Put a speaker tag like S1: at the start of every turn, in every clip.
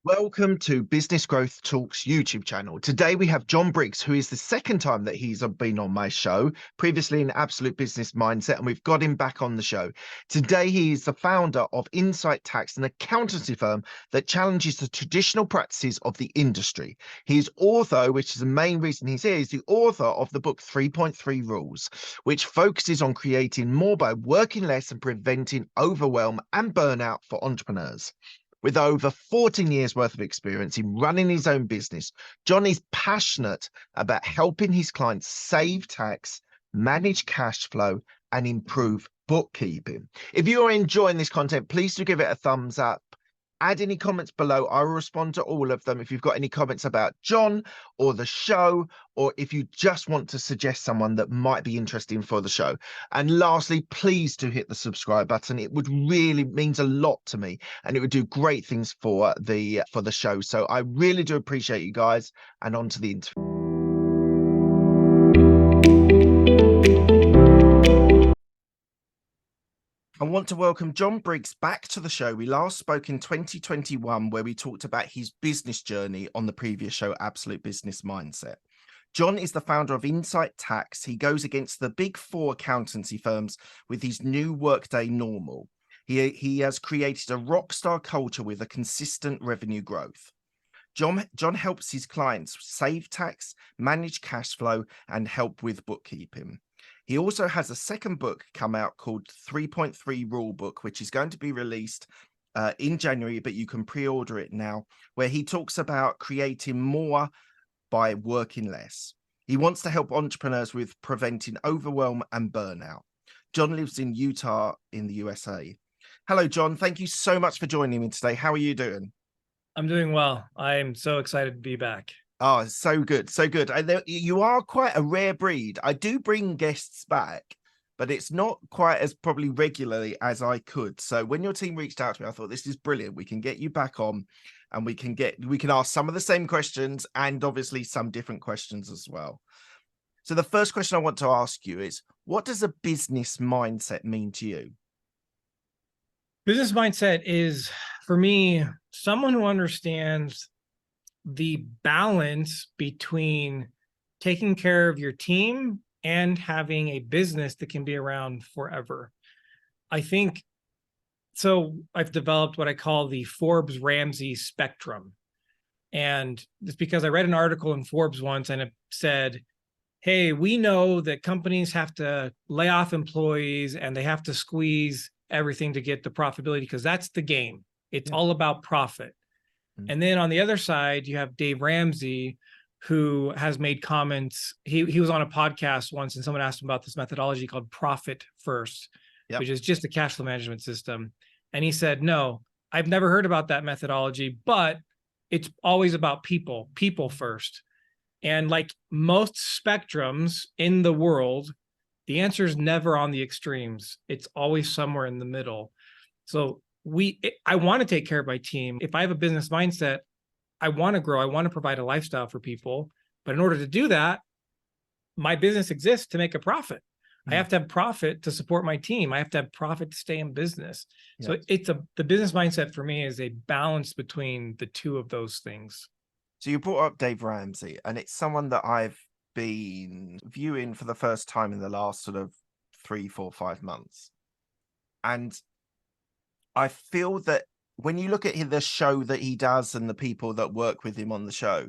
S1: Welcome to Business Growth Talks YouTube channel. Today we have John Briggs, who is the second time that he's been on my show, previously in Absolute Business Mindset, and we've got him back on the show. Today he is the founder of Insight Tax, an accountancy firm that challenges the traditional practices of the industry. He's author, which is the main reason he's here, is the author of the book 3.3 Rules, which focuses on creating more by working less and preventing overwhelm and burnout for entrepreneurs. With over 14 years worth of experience in running his own business, John is passionate about helping his clients save tax, manage cash flow, and improve bookkeeping. If you are enjoying this content, please do give it a thumbs up. Add any comments below. I will respond to all of them. If you've got any comments about John or the show, or if you just want to suggest someone that might be interesting for the show. And lastly, please do hit the subscribe button. It would really means a lot to me, and it would do great things for the show. So I really do appreciate you guys, and on to the interview. I want to welcome John Briggs back to the show. We last spoke in 2021, where we talked about his business journey on the previous show, Absolute Business Mindset. John is the founder of Insight Tax. He goes against the big four accountancy firms with his new workday normal. He has created a rock star culture with a consistent revenue growth. John helps his clients save tax, manage cash flow, and help with bookkeeping. He also has a second book come out called 3.3 Rulebook, which is going to be released in January, but you can pre-order it now, where he talks about creating more by working less. He wants to help entrepreneurs with preventing overwhelm and burnout. John lives in Utah in the USA. Hello, John. Thank you so much for joining me today. How are you doing?
S2: I'm doing well. I'm so excited to be back.
S1: Oh, so good, so good. You are quite a rare breed. I do bring guests back, but it's not quite as probably regularly as I could. So when your team reached out to me, I thought this is brilliant. We can get you back on, and we can ask some of the same questions and obviously some different questions as well. So the first question I want to ask you is, what does a business mindset mean to you?
S2: Business mindset is, for me, someone who understands the balance between taking care of your team and having a business that can be around forever. I think so. I've developed what I call the Forbes Ramsey spectrum. And it's because I read an article in Forbes once, and it said, hey, we know that companies have to lay off employees and they have to squeeze everything to get the profitability, because that's the game. It's all about profit. And then on the other side, you have Dave Ramsey, who has made comments. He was on a podcast once, and someone asked him about this methodology called Profit First, which is just a cash flow management system. And he said, no, I've never heard about that methodology, but it's always about people first. And like most spectrums in the world, the answer is never on the extremes. It's always somewhere in the middle. So I want to take care of my team. If I have a business mindset, I want to grow. I want to provide a lifestyle for people. But in order to do that, my business exists to make a profit. I have to have profit to support my team. I have to have profit to stay in business. So the business mindset for me is a balance between the two of those things.
S1: So you brought up Dave Ramsey, and it's someone that I've been viewing for the first time in the last sort of 3, 4, 5 months. And I feel that when you look at the show that he does and the people that work with him on the show,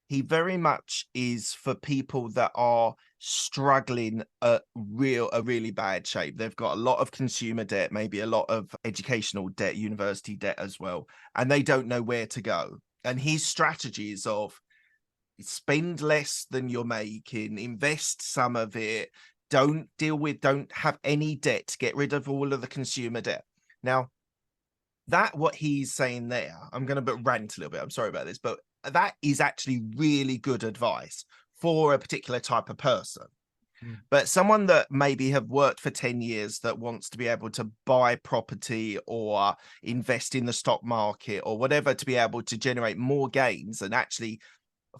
S1: he very much is for people that are struggling a really bad shape. They've got a lot of consumer debt, maybe a lot of educational debt, university debt as well, and they don't know where to go. And his strategies of spend less than you're making, invest some of it, don't have any debt, get rid of all of the consumer debt. Now, what he's saying there, I'm going to rant a little bit. I'm sorry about this, but that is actually really good advice for a particular type of person. But someone that maybe have worked for 10 years that wants to be able to buy property or invest in the stock market or whatever to be able to generate more gains, and actually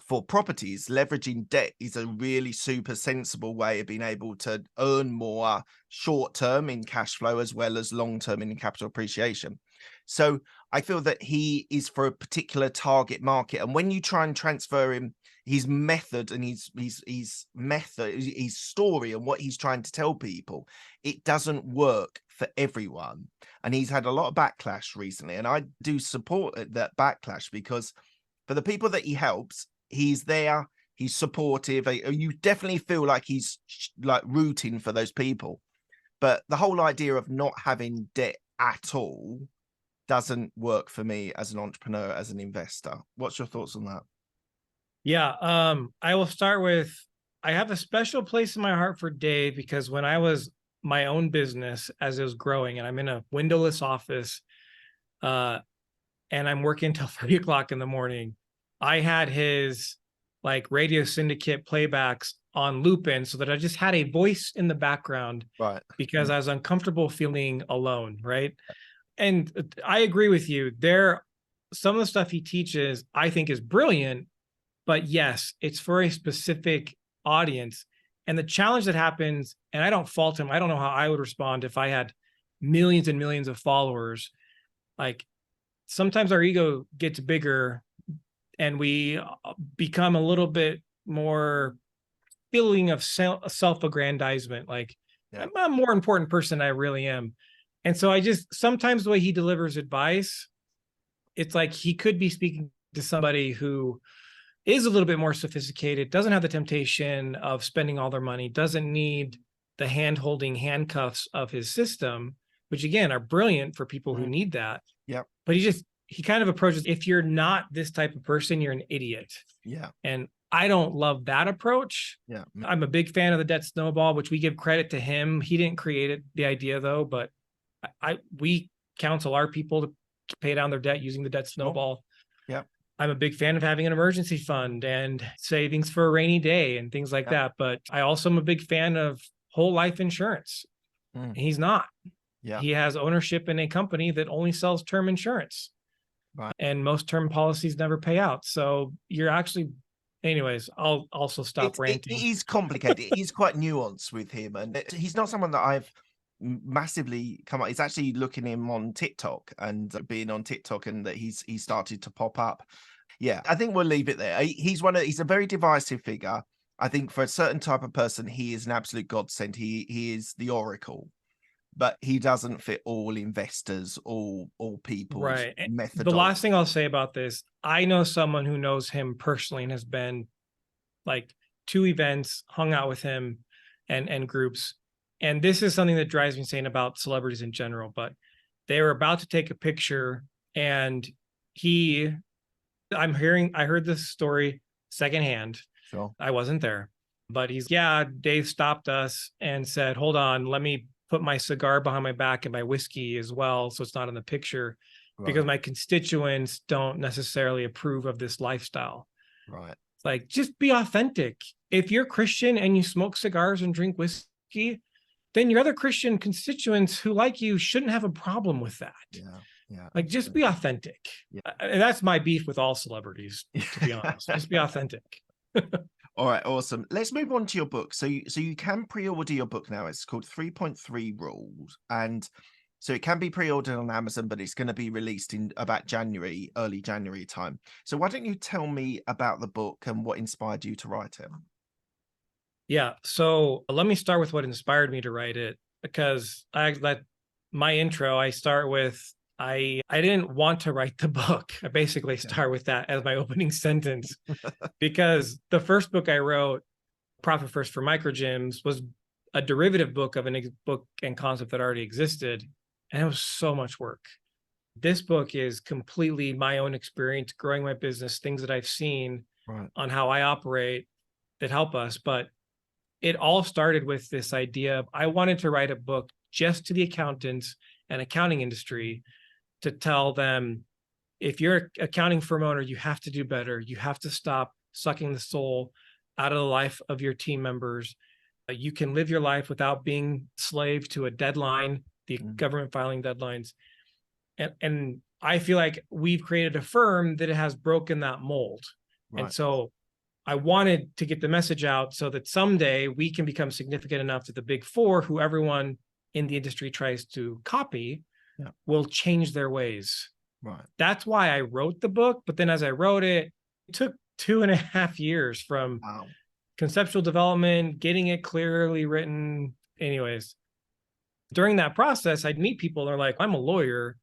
S1: for properties, leveraging debt is a really super sensible way of being able to earn more short term in cash flow as well as long term in capital appreciation. So I feel that he is for a particular target market. And when you try and transfer him, his method and his story and what he's trying to tell people, it doesn't work for everyone. And he's had a lot of backlash recently. And I do support that backlash, because for the people that he helps, he's there, he's supportive. You definitely feel like he's like rooting for those people. But the whole idea of not having debt at all doesn't work for me as an entrepreneur, as an investor. What's your thoughts on that?
S2: Yeah, I will start with, I have a special place in my heart for Dave, because when I was my own business as it was growing, and I'm in a windowless office, and I'm working till 3 o'clock in the morning, I had his like radio syndicate playbacks on loop in, so that I just had a voice in the background,
S1: Right.
S2: because I was uncomfortable feeling alone, right? And I agree with you. Some of the stuff he teaches, I think, is brilliant, but yes, it's for a specific audience. And the challenge that happens, and I don't fault him, I don't know how I would respond if I had millions and millions of followers. Like, sometimes our ego gets bigger and we become a little bit more feeling of self-aggrandizement. Like,
S1: Yeah.
S2: I'm a more important person than I really am. And so sometimes the way he delivers advice, it's like he could be speaking to somebody who is a little bit more sophisticated, doesn't have the temptation of spending all their money, doesn't need the hand-holding handcuffs of his system, which again are brilliant for people who need that.
S1: Yeah.
S2: But he kind of approaches, if you're not this type of person, you're an idiot.
S1: Yeah.
S2: And I don't love that approach.
S1: Yeah.
S2: I'm a big fan of the debt snowball, which we give credit to him. He didn't create the idea though, but we counsel our people to pay down their debt using the debt snowball.
S1: Yeah.
S2: I'm a big fan of having an emergency fund and savings for a rainy day and things like that. But I also am a big fan of whole life insurance. He's not.
S1: Yeah.
S2: He has ownership in a company that only sells term insurance.
S1: Right.
S2: And most term policies never pay out. So you're actually, anyways, I'll also stop ranting.
S1: It is complicated. He's quite nuanced with him. And he's not someone that I've massively come up. It's actually looking him on TikTok and being on TikTok, and that he's started to pop up. Yeah, I think we'll leave it there. He's a very divisive figure. I think for a certain type of person, he is an absolute godsend. He is the oracle, but he doesn't fit all investors, all people's
S2: right.
S1: methodology.
S2: The last thing I'll say about this, I know someone who knows him personally and has been like 2 events, hung out with him and groups. And this is something that drives me insane about celebrities in general, but they were about to take a picture and I heard this story secondhand.
S1: Sure.
S2: I wasn't there, but Dave stopped us and said, hold on, let me put my cigar behind my back and my whiskey as well, so it's not in the picture, because my constituents don't necessarily approve of this lifestyle.
S1: Right.
S2: It's like, just be authentic. If you're Christian and you smoke cigars and drink whiskey, then your other Christian constituents who like you shouldn't have a problem with that.
S1: Yeah.
S2: Like, just be authentic. Yeah. And that's my beef with all celebrities, to be honest. Just be authentic.
S1: All right, awesome. Let's move on to your book. So you can pre-order your book now. It's called 3.3 Rules. And so it can be pre-ordered on Amazon, but it's going to be released in about early January time. So why don't you tell me about the book and what inspired you to write it?
S2: Yeah. So let me start with what inspired me to write it, because my intro, I start with, I didn't want to write the book. I basically start with that as my opening sentence, because the first book I wrote, Profit First for Micro Gyms, was a derivative book of a book and concept that already existed. And it was so much work. This book is completely my own experience, growing my business, things that I've seen on how I operate that help us. But it all started with this idea of, I wanted to write a book just to the accountants and accounting industry, to tell them, if you're an accounting firm owner, you have to do better. You have to stop sucking the soul out of the life of your team members. You can live your life without being slave to a deadline, the government filing deadlines. And I feel like we've created a firm that has broken that mold. And so I wanted to get the message out so that someday we can become significant enough that the Big Four, who everyone in the industry tries to copy, will change their ways.
S1: Right.
S2: That's why I wrote the book. But then as I wrote it, it took 2.5 years from
S1: Wow.
S2: conceptual development, getting it clearly written. Anyways, during that process, I'd meet people. They're like, I'm a lawyer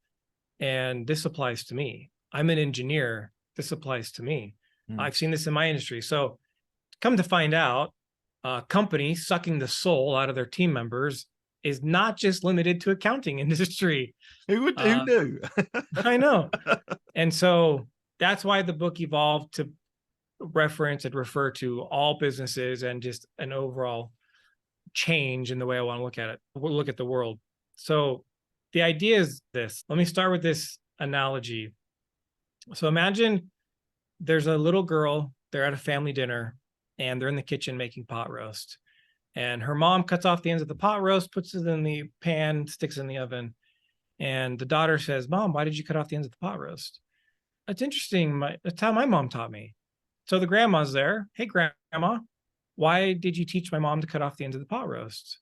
S2: and this applies to me. I'm an engineer. This applies to me. I've seen this in my industry. So come to find out, a company sucking the soul out of their team members is not just limited to accounting industry.
S1: Who knew?
S2: I know. And so that's why the book evolved to reference and refer to all businesses and just an overall change in the way I want to look at it, look at the world. So the idea is this. Let me start with this analogy. So imagine there's a little girl, they're at a family dinner, and they're in the kitchen making pot roast. And her mom cuts off the ends of the pot roast, puts it in the pan, sticks it in the oven. And the daughter says, Mom, why did you cut off the ends of the pot roast? That's interesting. That's how my mom taught me. So the grandma's there. Hey, grandma, why did you teach my mom to cut off the ends of the pot roast?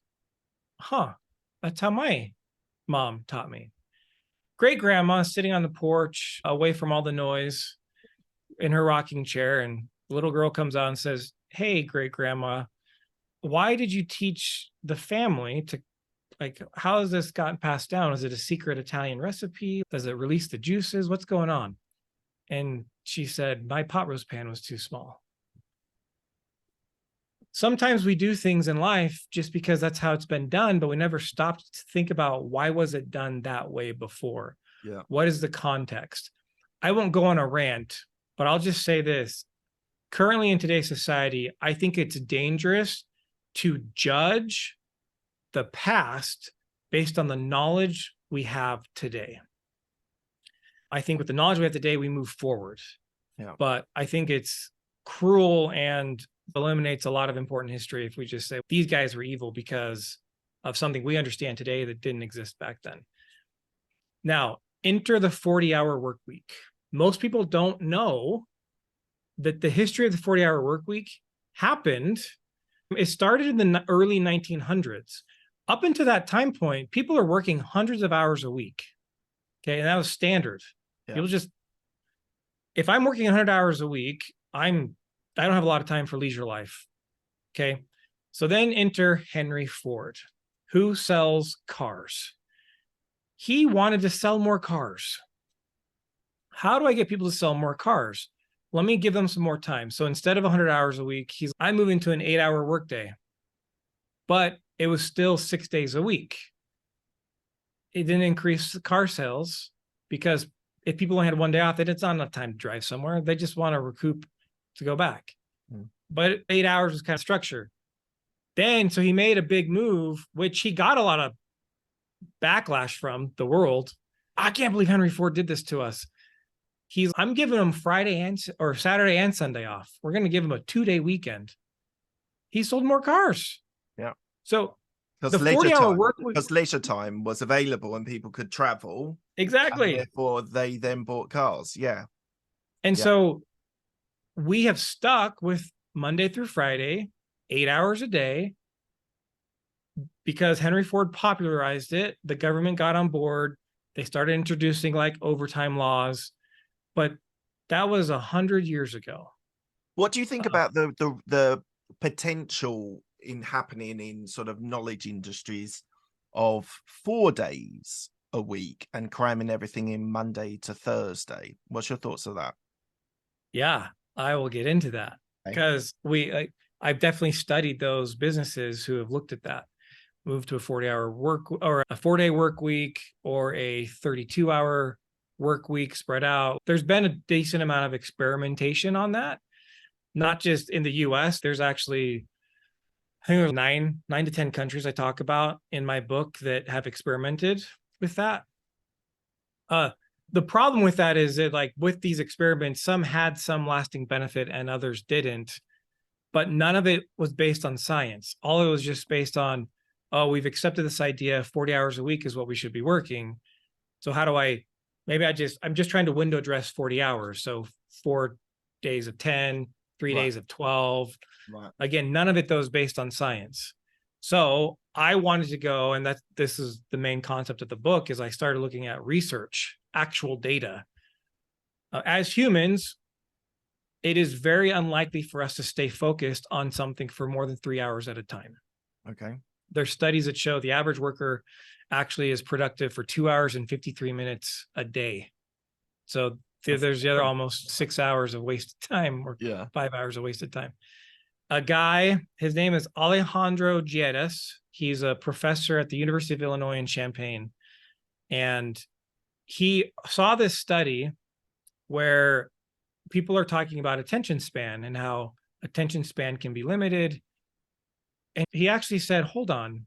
S2: Huh, that's how my mom taught me. Great grandma sitting on the porch away from all the noise in her rocking chair. And the little girl comes out and says, hey, great grandma, why did you teach the family to, like, how has this gotten passed down? Is it a secret Italian recipe? Does it release the juices? What's going on? And she said, my pot roast pan was too small. Sometimes we do things in life just because that's how it's been done, but we never stopped to think about why was it done that way before?
S1: Yeah.
S2: What is the context? I won't go on a rant, but I'll just say this. Currently in today's society, I think it's dangerous to judge the past based on the knowledge we have today. I think with the knowledge we have today, we move forward.
S1: Yeah.
S2: But I think it's cruel and eliminates a lot of important history if we just say these guys were evil because of something we understand today that didn't exist back then. Now, enter the 40-hour work week. Most people don't know that the history of the 40-hour work week happened. It started in the early 1900s. Up until that time point, people are working hundreds of hours a week. Okay, and that was standard.
S1: Yeah.
S2: People just, if I'm working 100 hours a week, I don't have a lot of time for leisure life. Okay, so then enter Henry Ford, who sells cars. He wanted to sell more cars. How do I get people to sell more cars? Let me give them some more time. So instead of 100 hours a week, I'm moving to an 8-hour workday. But it was still 6 days a week. It didn't increase the car sales because if people only had one day off, it's not enough time to drive somewhere. They just want to recoup to go back. But 8 hours was kind of structure. Then, so he made a big move, which he got a lot of backlash from the world. I can't believe Henry Ford did this to us. I'm giving him Friday or Saturday and Sunday off. We're going to give him a 2-day weekend. He sold more cars.
S1: Yeah.
S2: So the 40-hour work week,
S1: because leisure time was available and people could travel.
S2: Exactly.
S1: Therefore, they then bought cars. Yeah.
S2: And so we have stuck with Monday through Friday, 8 hours a day, because Henry Ford popularized it. The government got on board. They started introducing like overtime laws, but that was 100 years ago.
S1: What do you think about the potential in happening in sort of knowledge industries of 4 days a week and cramming everything in Monday to Thursday? What's your thoughts of that?
S2: Yeah, I will get into that because I've definitely studied those businesses who have looked at that. Move to a 40-hour work or a 4-day work week or a 32-hour work week spread out. There's been a decent amount of experimentation on that, not just in the US. There's actually, I think there's nine to 10 countries I talk about in my book that have experimented with that. The problem with that is that, like, with these experiments, some had some lasting benefit and others didn't, but none of it was based on science. All it was just based on, oh, we've accepted this idea, 40 hours a week is what we should be working. So how do I'm just trying to window dress 40 hours. So 4 days of 10, 3 days of 12.
S1: Right.
S2: Again, none of it though is based on science. So I wanted to go, and this is the main concept of the book, is I started looking at research, actual data. As humans, it is very unlikely for us to stay focused on something for more than 3 hours at a time.
S1: Okay.
S2: There's studies that show the average worker actually is productive for 2 hours and 53 minutes a day. So there's the other almost 6 hours of wasted time, or 5 hours of wasted time. A guy, his name is Alejandro Giedes. He's a professor at the University of Illinois in Champaign. And he saw this study where people are talking about attention span and how attention span can be limited. And he actually said, hold on,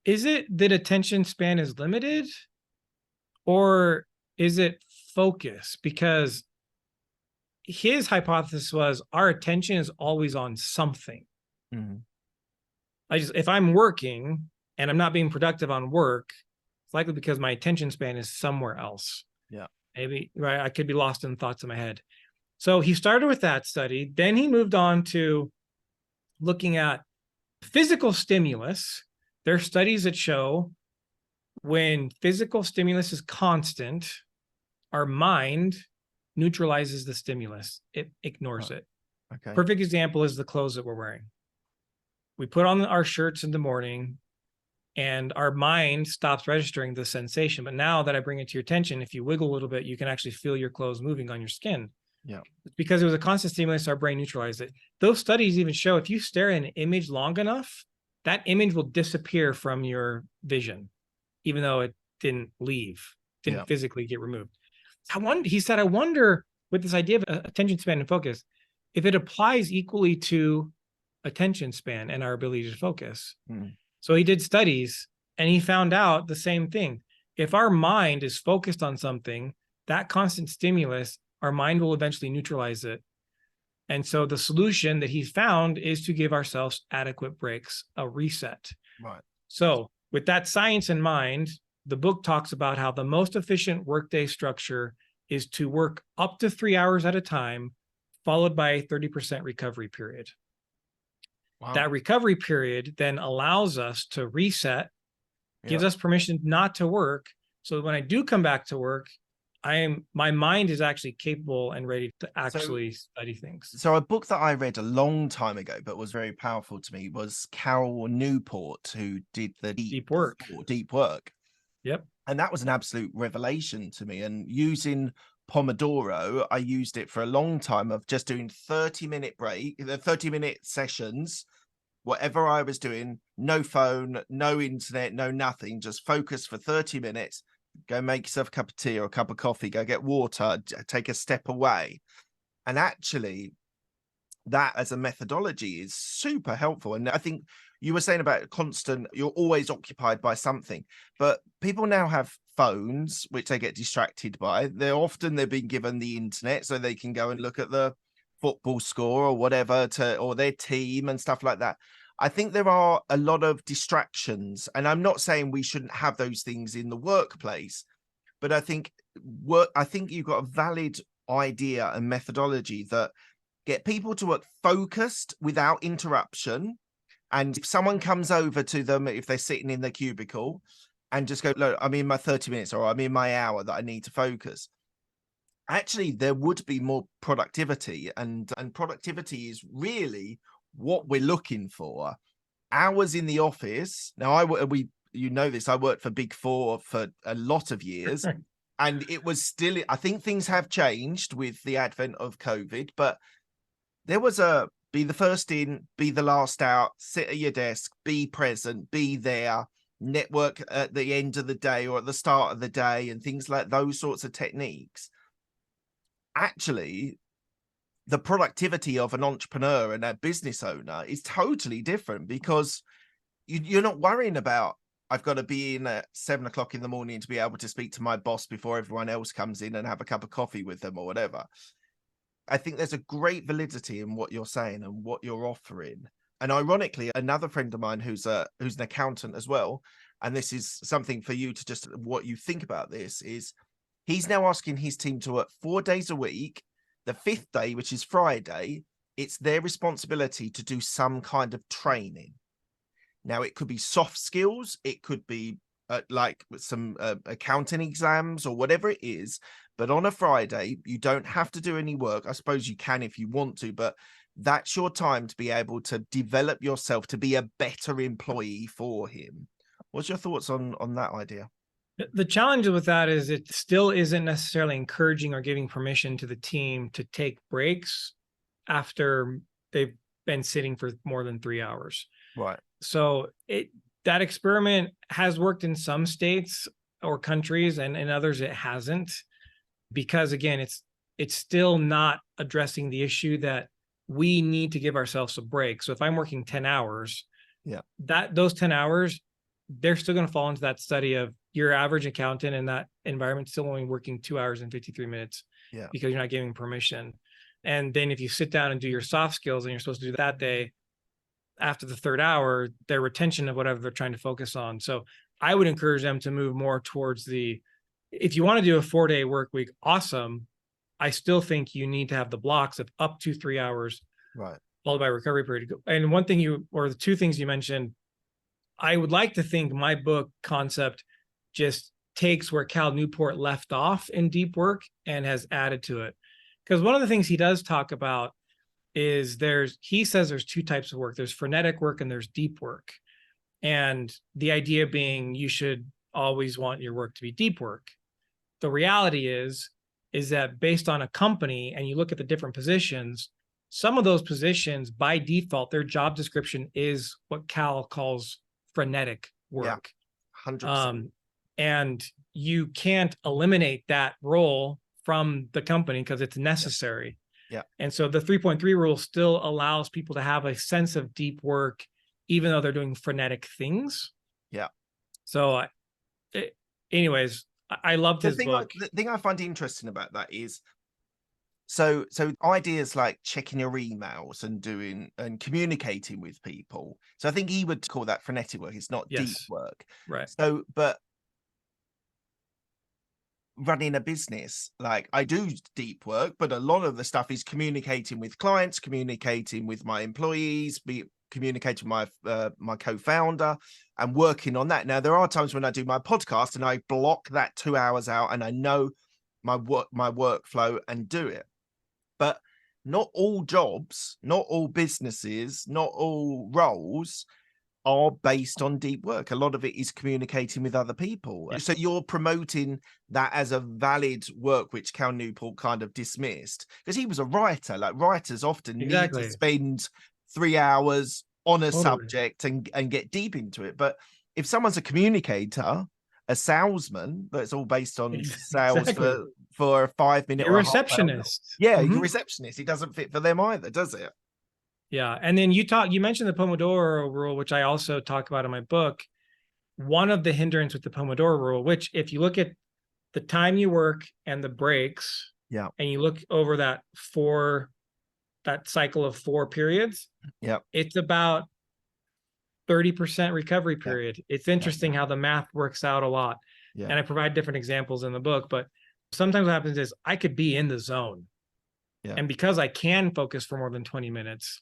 S2: is it that attention span is limited, or is it focus? Because his hypothesis was our attention is always on something.
S1: Mm-hmm.
S2: If I'm working and I'm not being productive on work, it's likely because my attention span is somewhere else.
S1: Yeah.
S2: Maybe, right? I could be lost in thoughts in my head. So he started with that study. Then he moved on to looking at physical stimulus. There are studies that show when physical stimulus is constant, our mind neutralizes the stimulus. It ignores it.
S1: Okay.
S2: Perfect example is the clothes that we're wearing. We put on our shirts in the morning and our mind stops registering the sensation. But now that I bring it to your attention, if you wiggle a little bit, you can actually feel your clothes moving on your skin.
S1: Yeah.
S2: Because it was a constant stimulus, our brain neutralized it. Those studies even show if you stare at an image long enough, that image will disappear from your vision, even though it didn't physically get removed. He said, I wonder with this idea of attention span and focus, if it applies equally to attention span and our ability to focus. So he did studies and he found out the same thing. If our mind is focused on something, that constant stimulus, our mind will eventually neutralize it. And so the solution that he found is to give ourselves adequate breaks, a reset.
S1: Right.
S2: So with that science in mind, the book talks about how the most efficient workday structure is to work up to 3 hours at a time, followed by a 30% recovery period. Wow. That recovery period then allows us to reset, gives us permission not to work. So when I do come back to work, my mind is actually capable and ready to actually study things.
S1: So a book that I read a long time ago, but was very powerful to me, was Carol Newport, who did the Deep Work.
S2: Yep.
S1: And that was an absolute revelation to me. And using Pomodoro, I used it for a long time of just doing 30-minute sessions, whatever I was doing, no phone, no internet, no nothing, just focus for 30 minutes, go make yourself a cup of tea or a cup of coffee, go get water, take a step away. And actually, that as a methodology is super helpful. And I think you were saying about you're always occupied by something, but people now have phones, which they get distracted by. They're being given the internet so they can go and look at the football score or whatever or their team and stuff like that. I think there are a lot of distractions, and I'm not saying we shouldn't have those things in the workplace, but I think you've got a valid idea and methodology that get people to work focused without interruption. And if someone comes over to them, if they're sitting in the cubicle, and just go, look, I'm in my 30 minutes or I'm in my hour that I need to focus, actually there would be more productivity, and productivity is really what we're looking for. Hours in the office. Now, I worked for Big Four for a lot of years, and it was still, I think things have changed with the advent of COVID, but there was be the first in, be the last out, sit at your desk, be present, be there, network at the end of the day or at the start of the day, and things like those sorts of techniques. Actually, the productivity of an entrepreneur and a business owner is totally different, because you're not worrying about, I've got to be in at 7 o'clock in the morning to be able to speak to my boss before everyone else comes in and have a cup of coffee with them or whatever. I think there's a great validity in what you're saying and what you're offering. And ironically, another friend of mine who's an accountant as well, and this is something for you to just what you think about this, is he's now asking his team to work 4 days a week. The 5th day, which is Friday, it's their responsibility to do some kind of training. Now, it could be soft skills, it could be like some accounting exams or whatever it is. But on a Friday, you don't have to do any work. I suppose you can if you want to, but that's your time to be able to develop yourself to be a better employee for him. What's your thoughts on that idea?
S2: The challenge with that is it still isn't necessarily encouraging or giving permission to the team to take breaks after they've been sitting for more than 3 hours.
S1: Right.
S2: So that experiment has worked in some states or countries, and in others it hasn't, because again, it's still not addressing the issue that we need to give ourselves a break. So if I'm working 10 hours,
S1: Yeah,
S2: that those 10 hours, they're still going to fall into that study of your average accountant in that environment still only working 2 hours and 53 minutes
S1: yeah,
S2: because you're not giving permission. And then if you sit down and do your soft skills and you're supposed to do that day, after the third hour, their retention of whatever they're trying to focus on. So I would encourage them to move more towards if you want to do a 4-day work week, awesome. I still think you need to have the blocks of up to 3 hours,
S1: right.
S2: followed by recovery period. And one thing or the two things you mentioned, I would like to think my book concept just takes where Cal Newport left off in deep work and has added to it. Because one of the things he does talk about is he says there's two types of work. There's frenetic work and there's deep work. And the idea being you should always want your work to be deep work. The reality is that based on a company and you look at the different positions, some of those positions by default, their job description is what Cal calls frenetic work.
S1: Yeah, 100%.
S2: And you can't eliminate that role from the company because it's necessary.
S1: Yeah.
S2: And so the 3.3 rule still allows people to have a sense of deep work, even though they're doing frenetic things.
S1: Yeah.
S2: So anyways, I loved his book.
S1: The thing I find interesting about that is, so ideas like checking your emails and communicating with people. So I think he would call that frenetic work. It's not deep work.
S2: Right.
S1: So, but running a business, like I do deep work, but a lot of the stuff is communicating with clients, communicating with my employees, communicating with my co-founder and working on that. Now, there are times when I do my podcast and I block that 2 hours out and I know my workflow and do it. But not all jobs, not all businesses, not all roles are based on deep work. A lot of it is communicating with other people. So you're promoting that as a valid work, which Cal Newport kind of dismissed because he was a writer. Like writers often need to spend 3 hours on a subject and get deep into it. But if someone's a communicator, a salesman, that's all based on sales for a 5 minute.
S2: You're a receptionist.
S1: Yeah, you're a receptionist. It doesn't fit for them either, does it?
S2: Yeah. And then you mentioned the Pomodoro rule, which I also talk about in my book. One of the hindrances with the Pomodoro rule, which if you look at the time you work and the breaks,
S1: yeah,
S2: and you look over that cycle of 4 periods,
S1: yeah,
S2: it's about 30% recovery period. It's interesting how the math works out a lot. Yeah. And I provide different examples in the book, but sometimes what happens is I could be in the zone. Yeah. And because I can focus for more than 20 minutes,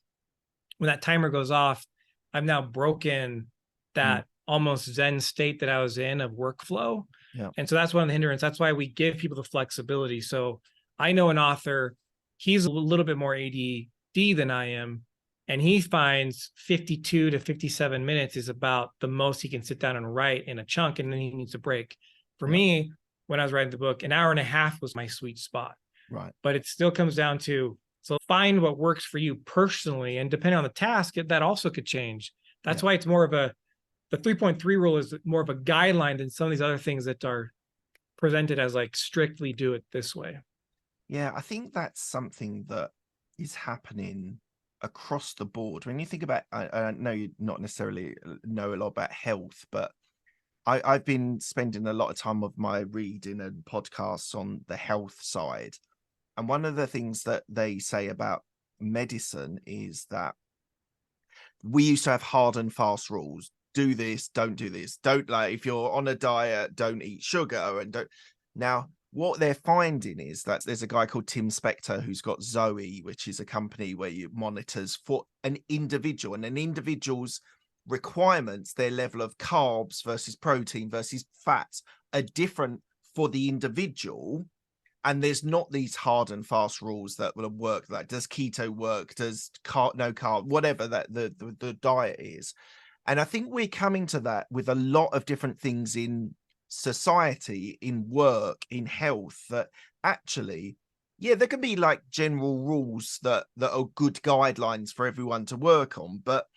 S2: when that timer goes off, I've now broken that almost Zen state that I was in of workflow. Yeah. And so that's one of the hindrances. That's why we give people the flexibility. So I know an author, he's a little bit more ADD than I am. And he finds 52 to 57 minutes is about the most he can sit down and write in a chunk. And then he needs a break. For me, when I was writing the book, an hour and a half was my sweet spot. Right. But it still comes down to, so find what works for you personally. And depending on the task, that also could change. That's why it's more of the 3.3 rule is more of a guideline than some of these other things that are presented as like strictly do it this way.
S1: Yeah, I think that's something that is happening across the board. When you think about, I know you not necessarily know a lot about health, but I've been spending a lot of time of my reading and podcasts on the health side. And one of the things that they say about medicine is that we used to have hard and fast rules. Do this, don't do this. Don't, like, if you're on a diet, don't eat sugar and don't. Now, what they're finding is that there's a guy called Tim Spector who's got Zoe, which is a company where you monitors for an individual, and an individual's requirements, their level of carbs versus protein versus fats are different for the individual. And there's not these hard and fast rules that will work. Like, does keto work? Does no carb, whatever that the diet is. And I think we're coming to that with a lot of different things in society, in work, in health, that actually, yeah, there can be like general rules that are good guidelines for everyone to work on, but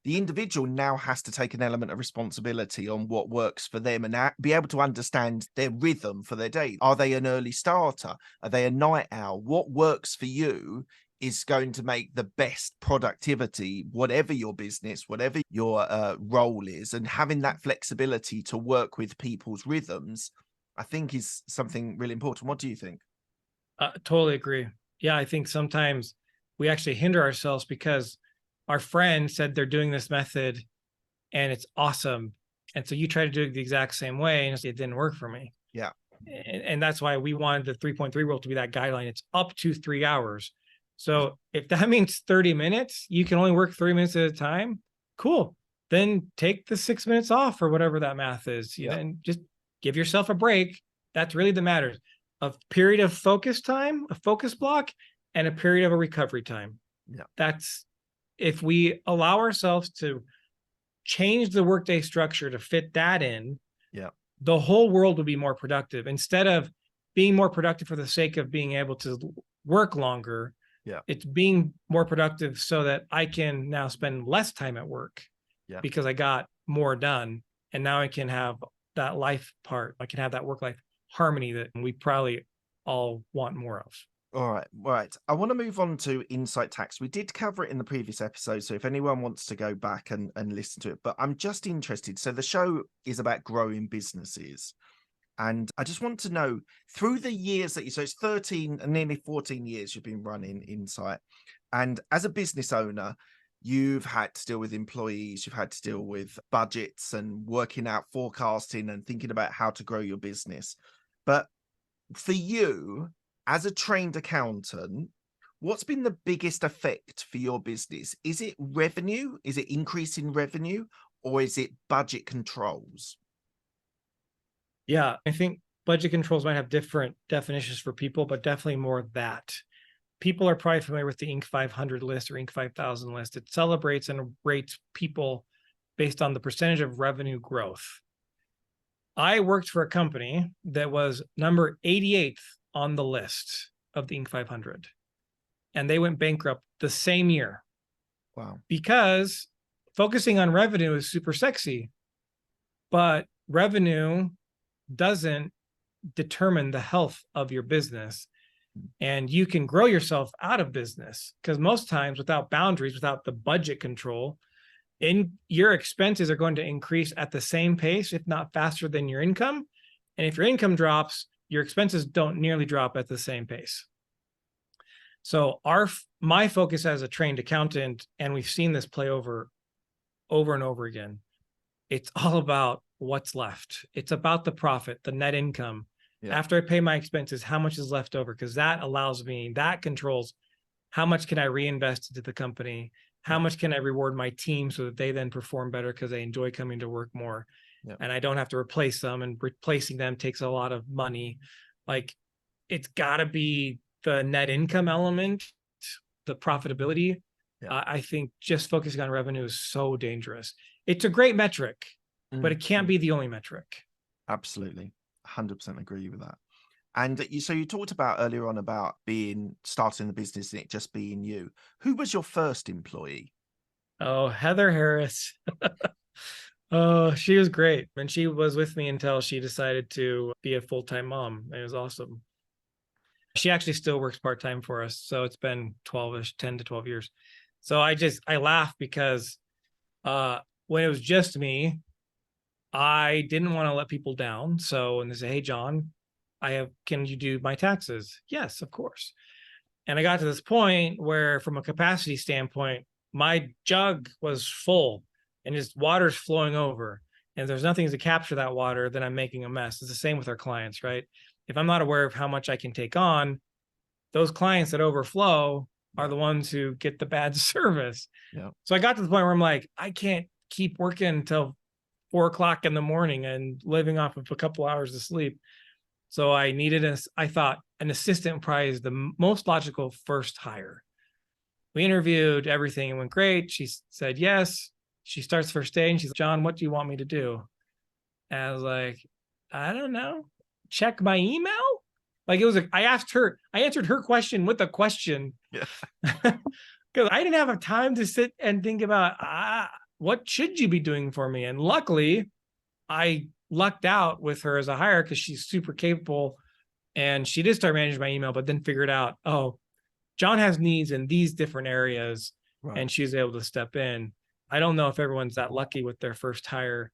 S1: the individual now has to take an element of responsibility on what works for them and be able to understand their rhythm for their day. Are they an early starter? Are they a night owl? What works for you is going to make the best productivity, whatever your business, whatever your role is. And having that flexibility to work with people's rhythms, I think, is something really important. What do you think?
S2: Totally agree. Yeah, I think sometimes we actually hinder ourselves because our friend said they're doing this method and it's awesome. And so you try to do it the exact same way and it didn't work for me.
S1: Yeah.
S2: And that's why we wanted the 3.3 rule to be that guideline. It's up to 3 hours. So if that means 30 minutes, you can only work 3 minutes at a time. Cool. Then take the 6 minutes off or whatever that math is, you know, and just give yourself a break. That's really the matter. A period of focus time, a focus block, and a period of a recovery time.
S1: Yeah.
S2: That's, if we allow ourselves to change the workday structure to fit that in, the whole world will be more productive. Instead of being more productive for the sake of being able to work longer, it's being more productive so that I can now spend less time at work because I got more done. And now I can have that life part. I can have that work-life harmony that we probably all want more of.
S1: All right. I want to move on to Insight Tax. We did cover it in the previous episode, so if anyone wants to go back and listen to it, but I'm just interested. So the show is about growing businesses. And I just want to know, through the years that so it's 13 and nearly 14 years you've been running Insight. And as a business owner, you've had to deal with employees, you've had to deal with budgets and working out forecasting and thinking about how to grow your business. But for you, as a trained accountant, what's been the biggest effect for your business? Is it revenue? Is it increasing revenue? Or is it budget controls?
S2: Yeah, I think budget controls might have different definitions for people, but definitely more that. People are probably familiar with the Inc. 500 list or Inc. 5000 list. It celebrates and rates people based on the percentage of revenue growth. I worked for a company that was number 88th on the list of the Inc. 500, and they went bankrupt the same year.
S1: Wow.
S2: Because focusing on revenue is super sexy, but revenue doesn't determine the health of your business. And you can grow yourself out of business because most times without boundaries, without the budget control, your expenses are going to increase at the same pace, if not faster than your income. And if your income drops, your expenses don't nearly drop at the same pace. So my focus as a trained accountant, and we've seen this play over and over again, it's all about what's left. It's about the profit, the net income. After I pay my expenses, how much is left over? Because that allows me, that controls how much can I reinvest into the company? How much can I reward my team so that they then perform better because they enjoy coming to work more? And I don't have to replace them, and replacing them takes a lot of money. Like, it's got to be the net income element, the profitability. I think just focusing on revenue is so dangerous. It's a great metric, but it can't be the only metric.
S1: Absolutely. 100% agree with that. And so you talked about earlier on about starting the business and it just being you. Who was your first employee?
S2: Oh, Heather Harris. Oh, she was great. And she was with me until she decided to be a full-time mom. It was awesome. She actually still works part-time for us. So it's been 10 to 12 years. So I laugh because when it was just me, I didn't want to let people down. So when they say, "Hey, John, can you do my taxes?" Yes, of course. And I got to this point where, from a capacity standpoint, my jug was full and just water's flowing over. And if there's nothing to capture that water, then I'm making a mess. It's the same with our clients, right? If I'm not aware of how much I can take on, those clients that overflow are the ones who get the bad service. So I got to the point where I'm like, I can't keep working until 4 o'clock in the morning and living off of a couple hours of sleep. So I needed I thought an assistant probably is the most logical first hire. We interviewed, everything, it went great. She said yes. She starts first day and she's like, John, what do you want me to do? And I was like, I don't know. Check my email. Like it was I answered her question with a question.
S1: Yeah.
S2: Because I didn't have time to sit and think about what should you be doing for me? And luckily, I lucked out with her as a hire because she's super capable. And she did start managing my email, but then figured out, oh, John has needs in these different areas,
S1: Right.
S2: and she's able to step in. I don't know if everyone's that lucky with their first hire.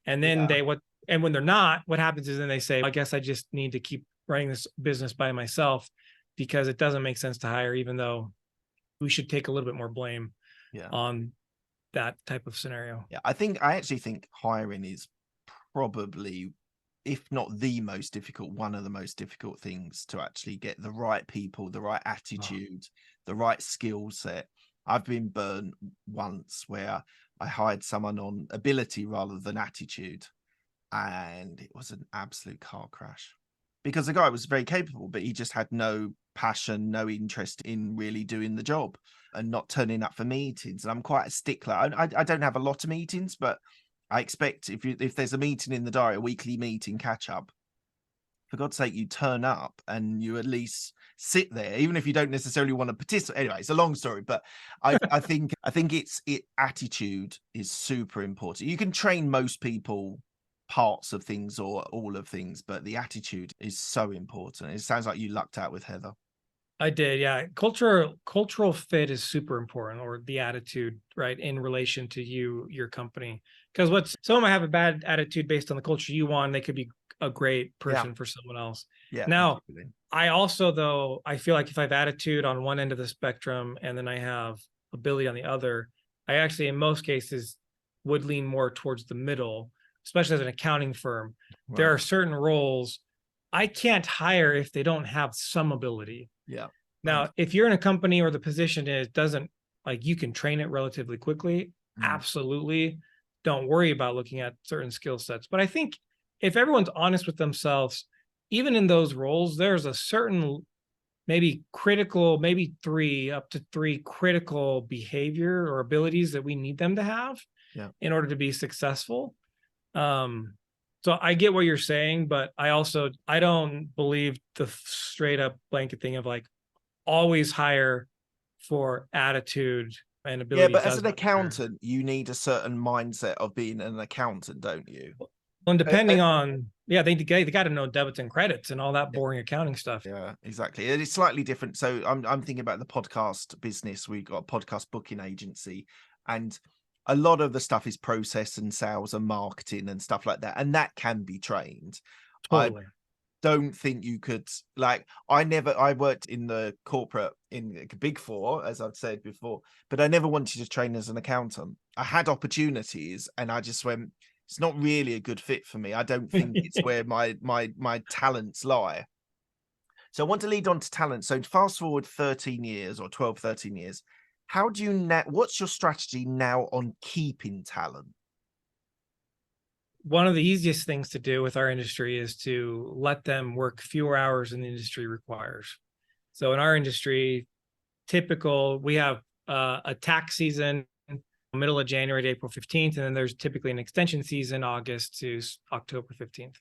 S2: And then when they're not, what happens is then they say, I guess I just need to keep running this business by myself because it doesn't make sense to hire, even though we should take a little bit more blame on that type of scenario.
S1: Yeah, I actually think hiring is probably, if not the most difficult, one of the most difficult things to actually get the right people, the right attitude, the right skill set. I've been burned once where I hired someone on ability rather than attitude, and it was an absolute car crash because the guy was very capable, but he just had no passion, no interest in really doing the job and not turning up for meetings. And I'm quite a stickler. I don't have a lot of meetings, but I expect if there's a meeting in the diary, a weekly meeting catch up, for God's sake, you turn up and you at least sit there, even if you don't necessarily want to participate. Anyway, it's a long story, but I think attitude is super important. You can train most people parts of things or all of things, but the attitude is so important. It sounds like you lucked out with Heather.
S2: I did, yeah. Cultural fit is super important, or the attitude, right, in relation to your company. Because some might have a bad attitude based on the culture you want. They could be a great person for someone else.
S1: Yeah.
S2: Now,
S1: absolutely.
S2: I also, though, I feel like if I have attitude on one end of the spectrum and then I have ability on the other, I actually, in most cases, would lean more towards the middle, especially as an accounting firm. Right. There are certain roles I can't hire if they don't have some ability.
S1: Yeah.
S2: Now, if you're in a company or the position is doesn't, like, you can train it relatively quickly, absolutely. Don't worry about looking at certain skill sets. But I think if everyone's honest with themselves, even in those roles, there's a certain maybe critical, maybe up to three critical behavior or abilities that we need them to have in order to be successful. So I get what you're saying, but I don't believe the straight up blanket thing of like always hire for attitude and ability.
S1: Yeah, but as an accountant, you need a certain mindset of being an accountant, don't you?
S2: And depending on, they got to know debits and credits and all that boring accounting stuff.
S1: Yeah, exactly. It's slightly different. So I'm thinking about the podcast business. We've got a podcast booking agency, and a lot of the stuff is process and sales and marketing and stuff like that. And that can be trained.
S2: Totally.
S1: I don't think you could, like, I worked in the corporate in Big Four, as I've said before, but I never wanted to train as an accountant. I had opportunities and I just went, it's not really a good fit for me. I don't think it's where my talents lie. So I want to lead on to talent. So fast forward 13 years or 12, 13 years. How do you what's your strategy now on keeping talent?
S2: One of the easiest things to do with our industry is to let them work fewer hours than the industry requires. So in our industry, we have a tax season, middle of January to April 15th, and then there's typically an extension season, August to October 15th.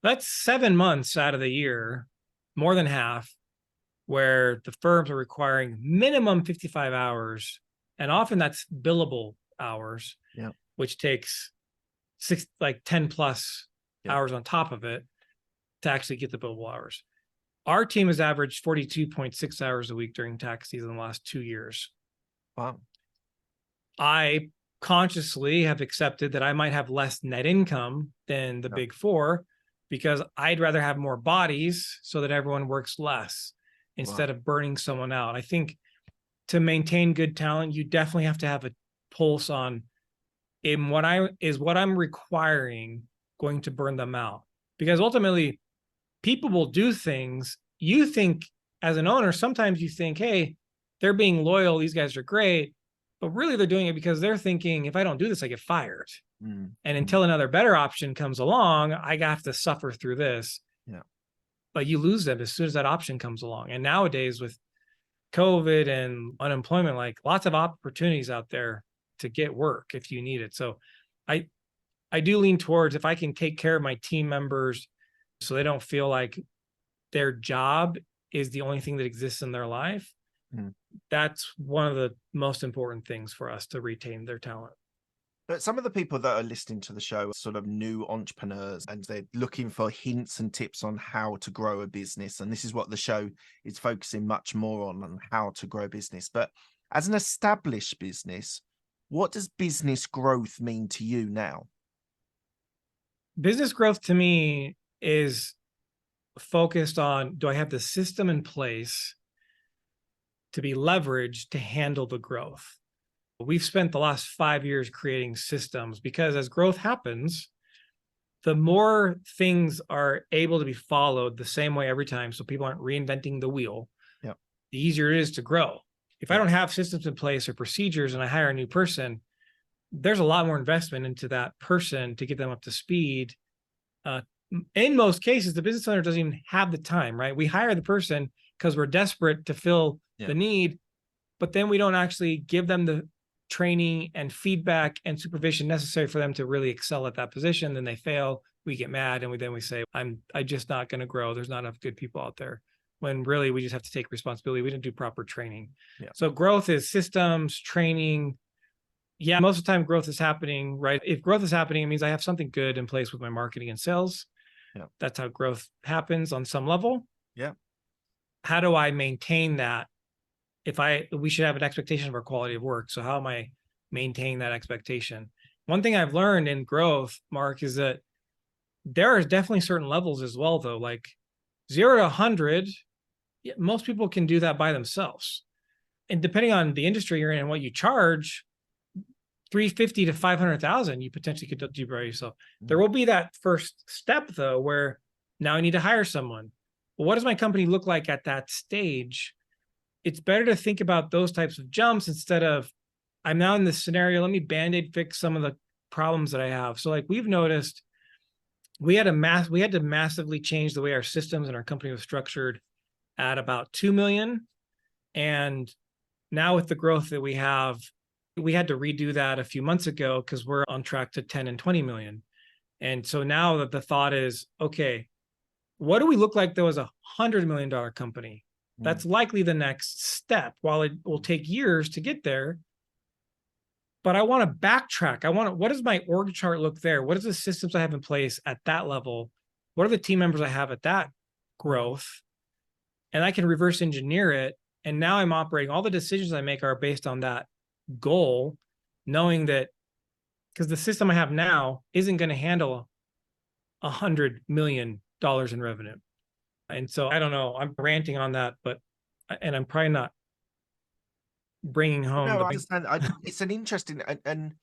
S2: That's 7 months out of the year, more than half, where the firms are requiring minimum 55 hours, and often that's billable hours, which takes 10 plus hours on top of it to actually get the billable hours. Our team has averaged 42.6 hours a week during tax season in the last 2 years.
S1: Wow.
S2: I consciously have accepted that I might have less net income than the Big Four because I'd rather have more bodies so that everyone works less instead of burning someone out. I think to maintain good talent, you definitely have to have a pulse on what I'm requiring going to burn them out. Because ultimately, people will do things. You think as an owner, sometimes you think, hey, they're being loyal. These guys are great. but really they're doing it because they're thinking, if I don't do this, I get fired.
S1: Mm.
S2: And until another better option comes along, I have to suffer through this.
S1: Yeah.
S2: But you lose them as soon as that option comes along. And nowadays with COVID and unemployment, like lots of opportunities out there to get work if you need it. So I I do lean towards, if I can take care of my team members so they don't feel like their job is the only thing that exists in their life.
S1: Mm.
S2: That's one of the most important things for us to retain their talent.
S1: But some of the people that are listening to the show are sort of new entrepreneurs and they're looking for hints and tips on how to grow a business. And this is what the show is focusing much more on how to grow a business. But as an established business, what does business growth mean to you now?
S2: Business growth to me is focused on, do I have the system in place to be leveraged to handle the growth? We've spent the last 5 years creating systems because as growth happens, the more things are able to be followed the same way every time, so people aren't reinventing the wheel,
S1: Yep.
S2: the easier it is to grow. If I
S1: Yep.
S2: don't have systems in place or procedures and I hire a new person, there's a lot more investment into that person to get them up to speed. In most cases, the business owner doesn't even have the time, right? We hire the person because we're desperate to fill
S1: Yeah.
S2: the need, but then we don't actually give them the training and feedback and supervision necessary for them to really excel at that position. Then they fail, we get mad, and we say, I'm just not going to grow. There's not enough good people out there. When really we just have to take responsibility. We didn't do proper training.
S1: Yeah.
S2: So growth is systems, training. Yeah, most of the time growth is happening, right? If growth is happening, it means I have something good in place with my marketing and sales.
S1: Yeah.
S2: That's how growth happens on some level.
S1: Yeah.
S2: How do I maintain that? We should have an expectation of our quality of work. So how am I maintaining that expectation? One thing I've learned in growth, Mark, is that there are definitely certain levels as well, though, like 0 to 100. Most people can do that by themselves. And depending on the industry you're in and what you charge, 350 to 500,000, you potentially could do by yourself. There will be that first step though, where now I need to hire someone. Well, what does my company look like at that stage? It's better to think about those types of jumps instead of, I'm now in this scenario, let me band-aid fix some of the problems that I have. So like we've noticed, we had to massively change the way our systems and our company was structured at about 2 million. And now with the growth that we have, we had to redo that a few months ago because we're on track to 10 and 20 million. And so now that the thought is, okay, what do we look like though as $100 million company? That's likely the next step. While it will take years to get there, but I want to backtrack. What does my org chart look there? What is the systems I have in place at that level? What are the team members I have at that growth? And I can reverse engineer it. And now I'm operating, all the decisions I make are based on that goal, knowing that because the system I have now isn't going to handle $100 million in revenue. And so I don't know, I'm ranting on that, and I'm probably not bringing home.
S1: No, I understand. It's an interesting and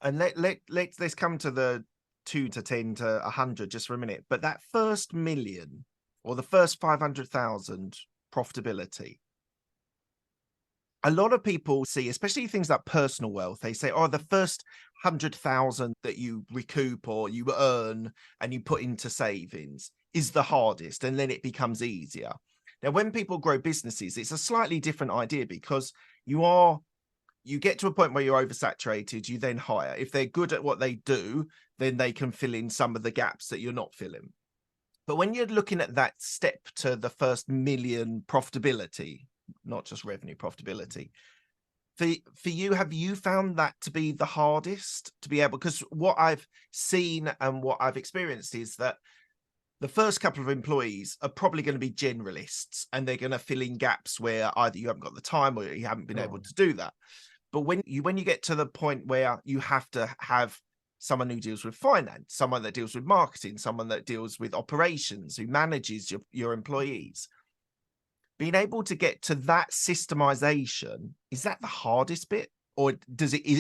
S1: let's come to the 2 to 10 to 100 just for a minute. But that first million or the first 500,000 profitability, a lot of people see, especially things like personal wealth, they say, oh, the first 100,000 that you recoup or you earn and you put into savings is the hardest, and then it becomes easier. Now, when people grow businesses, it's a slightly different idea because you get to a point where you're oversaturated, you then hire. If they're good at what they do, then they can fill in some of the gaps that you're not filling. But when you're looking at that step to the first million profitability, not just revenue profitability, for you, have you found that to be the hardest to be able, because what I've seen and what I've experienced is that the first couple of employees are probably going to be generalists and they're going to fill in gaps where either you haven't got the time or you haven't been able to do that. But when you get to the point where you have to have someone who deals with finance, someone that deals with marketing, someone that deals with operations, who manages your employees, being able to get to that systemization, is that the hardest bit? Or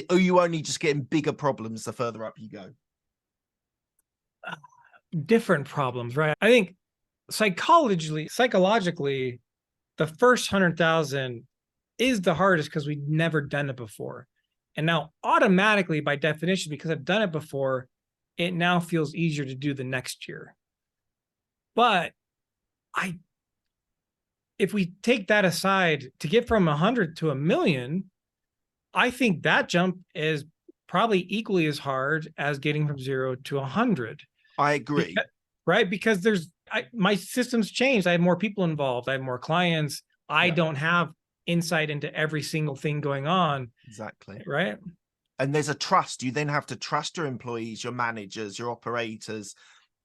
S1: are you only just getting bigger problems the further up you go?
S2: Different problems, right? I think psychologically, the first 100,000 is the hardest because we've never done it before. And now automatically, by definition, because I've done it before, it now feels easier to do the next year. But if we take that aside, to get from 100 to 1,000,000, I think that jump is probably equally as hard as getting from 0 to 100.
S1: I agree.
S2: Right? Because my system's changed. I have more people involved. I have more clients. I don't have insight into every single thing going on.
S1: Exactly.
S2: Right.
S1: And there's a trust. You then have to trust your employees, your managers, your operators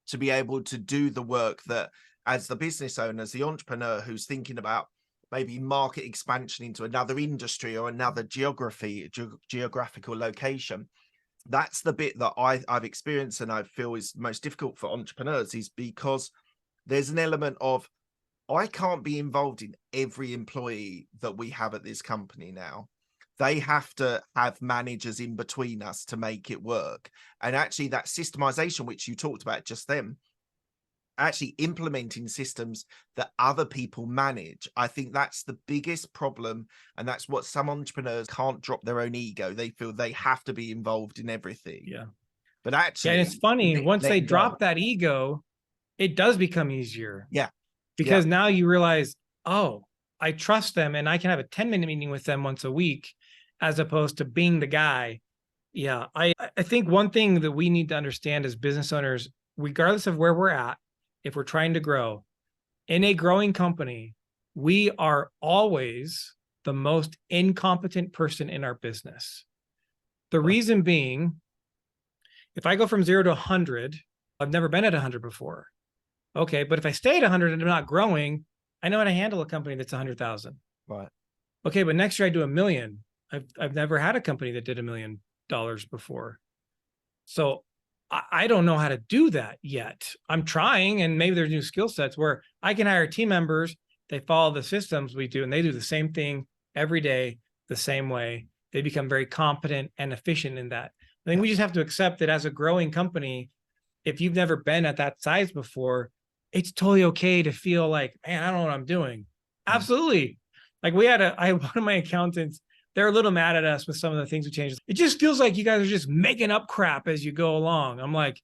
S1: to be able to do the work that, as the business owner, as the entrepreneur who's thinking about maybe market expansion into another industry or another geographical location. That's the bit that I've experienced and I feel is most difficult for entrepreneurs, is because there's an element of, I can't be involved in every employee that we have at this company now. They have to have managers in between us to make it work. And actually that systemization, which you talked about just then, actually implementing systems that other people manage, I think that's the biggest problem. And that's what some entrepreneurs can't drop their own ego. They feel they have to be involved in everything.
S2: Yeah.
S1: But actually,
S2: and it's funny, once they drop that ego, it does become easier.
S1: Yeah.
S2: Because now you realize, oh, I trust them and I can have a 10-minute meeting with them once a week, as opposed to being the guy. Yeah. I think one thing that we need to understand as business owners, regardless of where we're at, if we're trying to grow in a growing company, we are always the most incompetent person in our business. The reason being, if I go from 0 to 100, I've never been at 100 before. Okay, but if I stay at 100 and I'm not growing, I know how to handle a company that's 100,000.
S1: Right.
S2: Okay, but next year I do 1,000,000. I've never had a company that did $1 million before. So I don't know how to do that yet. I'm trying, and maybe there's new skill sets where I can hire team members. They follow the systems we do, and they do the same thing every day, the same way. They become very competent and efficient in that. I think we just have to accept that as a growing company, if you've never been at that size before, it's totally okay to feel like, man, I don't know what I'm doing. Absolutely. Like I had one of my accountants, they're a little mad at us with some of the things we changed. It just feels like you guys are just making up crap as you go along. I'm like,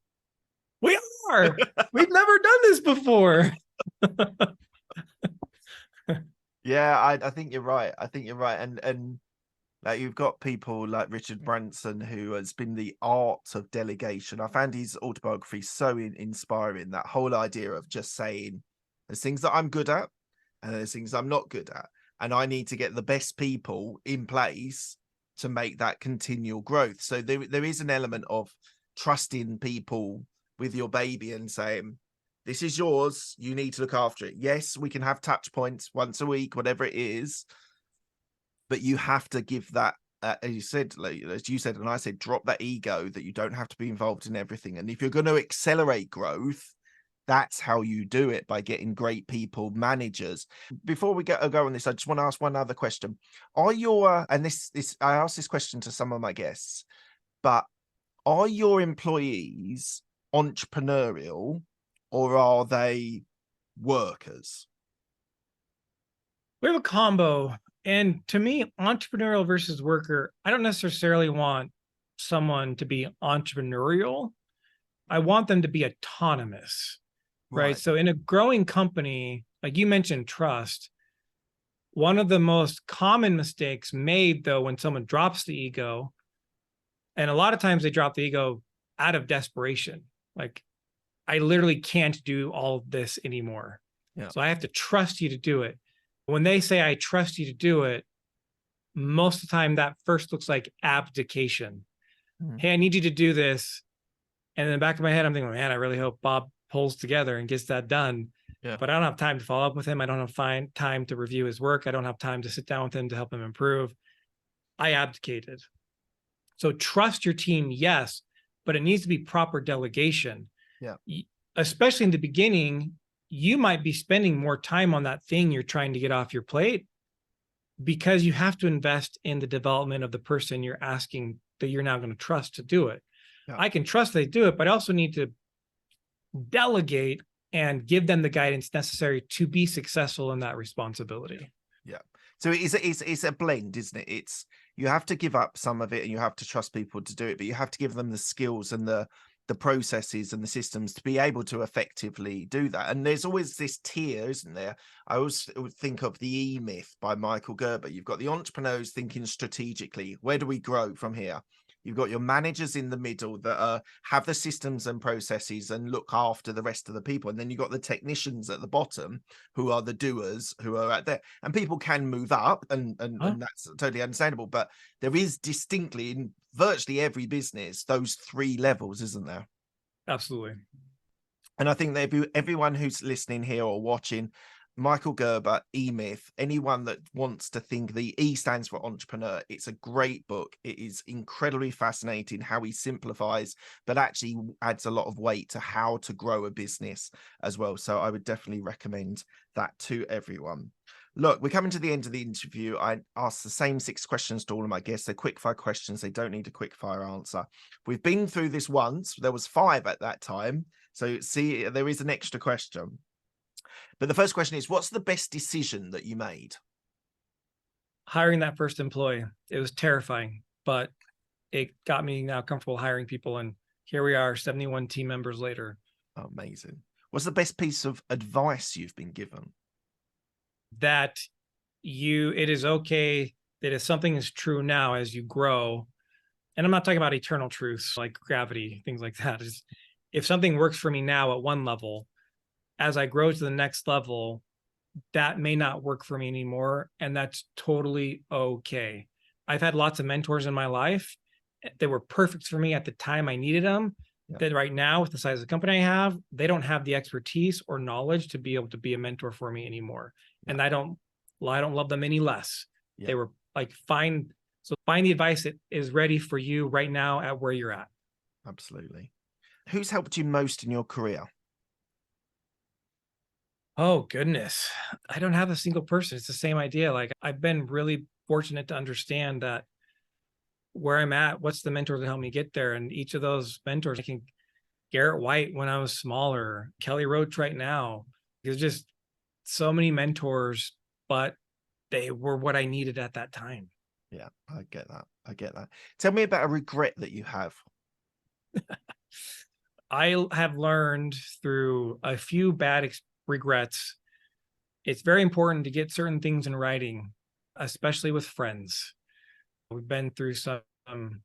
S2: we are. We've never done this before.
S1: Yeah, I think you're right. I think you're right. And like, you've got people like Richard Branson, who has been the art of delegation. I found his autobiography so inspiring. That whole idea of just saying, there's things that I'm good at and there's things I'm not good at. And I need to get the best people in place to make that continual growth. So there is an element of trusting people with your baby and saying, this is yours. You need to look after it. Yes, we can have touch points once a week, whatever it is. But you have to give that, as you said, and I said, drop that ego that you don't have to be involved in everything. And if you're going to accelerate growth, that's how you do it, by getting great people, managers. Before we go on this, I just want to ask one other question. Are your, and this I asked this question to some of my guests, but are your employees entrepreneurial or are they workers?
S2: We have a combo. And to me, entrepreneurial versus worker, I don't necessarily want someone to be entrepreneurial. I want them to be autonomous. Right. So in a growing company, like you mentioned, trust, one of the most common mistakes made, though, when someone drops the ego, and a lot of times they drop the ego out of desperation. Like, I literally can't do all this anymore. So I have to trust you to do it. When they say, I trust you to do it, most of the time that first looks like abdication. Hey, I need you to do this. And in the back of my head, I'm thinking, man, I really hope Bob pulls together and gets that done. But I don't have time to follow up with him. I don't have time to review his work. I don't have time to sit down with him to help him improve. I abdicated. So trust your team, yes, but it needs to be proper delegation. Especially in the beginning, you might be spending more time on that thing you're trying to get off your plate because you have to invest in the development of the person you're asking that you're now going to trust to do it. I can trust they do it, but I also need to delegate and give them the guidance necessary to be successful in that responsibility.
S1: Yeah. So it's a blend, isn't it? It's, you have to give up some of it and you have to trust people to do it, but you have to give them the skills and the processes and the systems to be able to effectively do that. And there's always this tier, isn't there? I always would think of the E Myth by Michael Gerber. You've got the entrepreneurs thinking strategically. Where do we grow from here? You've got your managers in the middle that have the systems and processes and look after the rest of the people. And then you've got the technicians at the bottom who are the doers, who are at there. And people can move up and that's totally understandable. But there is distinctly in virtually every business those three levels, isn't there?
S2: Absolutely.
S1: And I think that everyone who's listening here or watching, Michael Gerber, E-Myth, anyone that wants to think, the E stands for entrepreneur. It's a great book. It is incredibly fascinating how he simplifies, but actually adds a lot of weight to how to grow a business as well. So I would definitely recommend that to everyone. Look, we're coming to the end of the interview. I asked the same 6 questions to all of my guests. They're quick-fire questions. They don't need a quick-fire answer. We've been through this once. There was 5 at that time. So see, there is an extra question. But the first question is, what's the best decision that you made?
S2: Hiring that first employee. It was terrifying, but it got me now comfortable hiring people. And here we are, 71 team members later.
S1: Amazing. What's the best piece of advice you've been given?
S2: That it is okay that if something is true now as you grow, and I'm not talking about eternal truths like gravity, things like that. Is if something works for me now at one level, as I grow to the next level, that may not work for me anymore. And that's totally okay. I've had lots of mentors in my life that were perfect for me at the time I needed them. Yeah. That right now, with the size of the company I have, they don't have the expertise or knowledge to be able to be a mentor for me anymore. Yeah. And I don't love them any less. Yeah. They were like, find the advice that is ready for you right now at where you're at.
S1: Absolutely. Who's helped you most in your career?
S2: Oh, goodness. I don't have a single person. It's the same idea. Like, I've been really fortunate to understand that where I'm at, what's the mentors that help me get there. And each of those mentors, I can Garrett White when I was smaller, Kelly Roach right now. There's just so many mentors, but they were what I needed at that time.
S1: Yeah, I get that. Tell me about a regret that you have.
S2: I have learned through a few bad regrets. It's very important to get certain things in writing, especially with friends. We've been through some